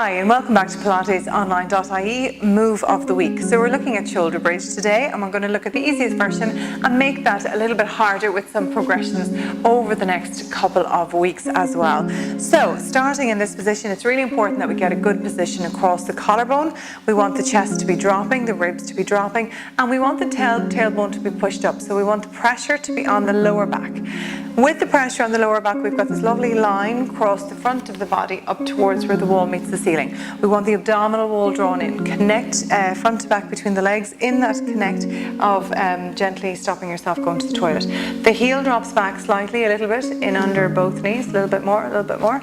Hi and welcome back to PilatesOnline.ie Move of the Week. So we're looking at shoulder bridge today, and we're going to look at the easiest version and make that a little bit harder with some progressions over the next couple of weeks as well. So starting in this position, it's really important that we get a good position across the collarbone. We want the chest to be dropping, the ribs to be dropping, and we want the tailbone to be pushed up. So we want the pressure to be on the lower back. With the pressure on the lower back, we've got this lovely line across the front of the body up towards where the wall meets the ceiling. We want the abdominal wall drawn in. Connect front to back between the legs in that connect of gently stopping yourself going to the toilet. The heel drops back slightly, a little bit, in under both knees, a little bit more,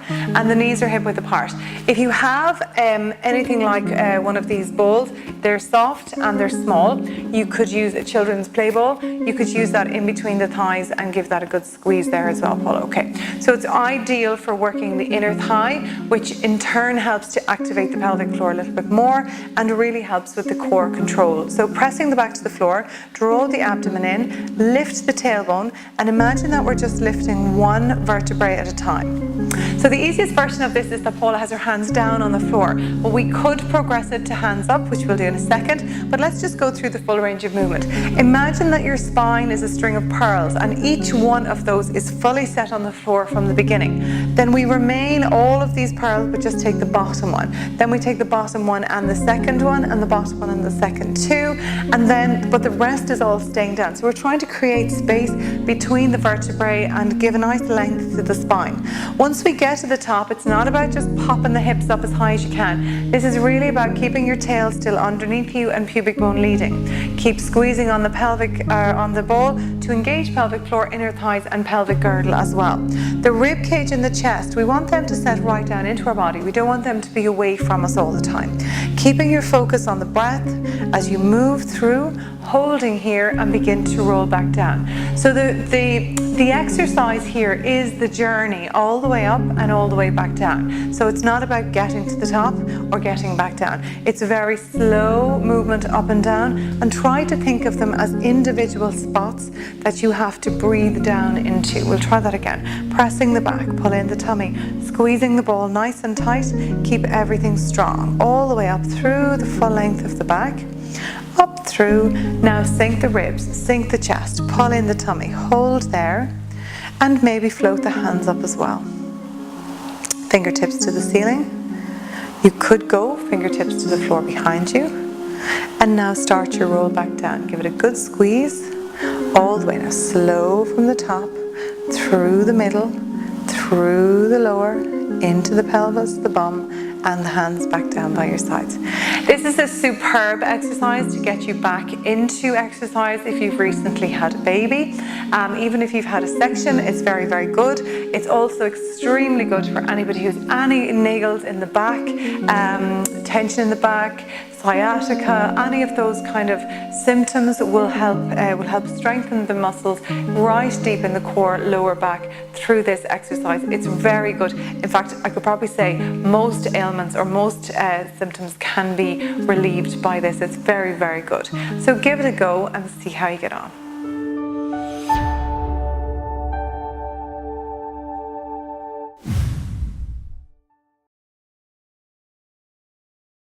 and the knees are hip width apart. If you have anything like one of these balls, they're soft and they're small. You could use a children's play ball. You could use that in between the thighs and give that a good squeeze there as well, Paul. Okay, so it's ideal for working the inner thigh, which in turn helps to activate the pelvic floor a little bit more and really helps with the core control. So pressing the back to the floor, draw the abdomen in, lift the tailbone, and imagine that we're just lifting one vertebrae at a time. So the easiest version of this is that Paula has her hands down on the floor. Well, we could progress it to hands up, which we'll do in a second, but let's just go through the full range of movement. Imagine that your spine is a string of pearls and each one of those is fully set on the floor from the beginning. Then we remain all of these pearls, but just take the bottom one. Then we take the bottom one and the second one and the bottom one and the second two, and then, but the rest is all staying down. So we're trying to create space between the vertebrae and give a nice length to the spine. Once we get to the top, it's not about just popping the hips up as high as you can. This is really about keeping your tail still underneath you and pubic bone leading. Keep squeezing on the pelvic, on the ball to engage pelvic floor, inner thighs and pelvic girdle as well. The rib cage and the chest, we want them to set right down into our body. We don't want them to be away from us all the time. Keeping your focus on the breath as you move through, holding here and begin to roll back down. So the exercise here is the journey all the way up and all the way back down. So it's not about getting to the top or getting back down. It's a very slow movement up and down, and try to think of them as individual spots that you have to breathe down into. We'll try that again. Pressing the back, pull in the tummy, squeezing the ball nice and tight, keep everything strong, all the way up through the full length of the back. Up through, now sink the ribs, sink the chest, pull in the tummy, hold there, and maybe float the hands up as well. Fingertips to the ceiling. You could go fingertips to the floor behind you. And now start your roll back down. Give it a good squeeze, all the way. Now slow from the top, through the middle, through the lower, into the pelvis, the bum, and the hands back down by your sides. This is a superb exercise to get you back into exercise if you've recently had a baby. Even if you've had a section, it's very, very good. It's also extremely good for anybody who's any niggles in the back, tension in the back, sciatica, any of those kind of symptoms will help strengthen the muscles right deep in the core, lower back through this exercise. It's very good. In fact, I could probably say most ailments or most symptoms can be relieved by this. It's very, very good. So give it a go and see how you get on.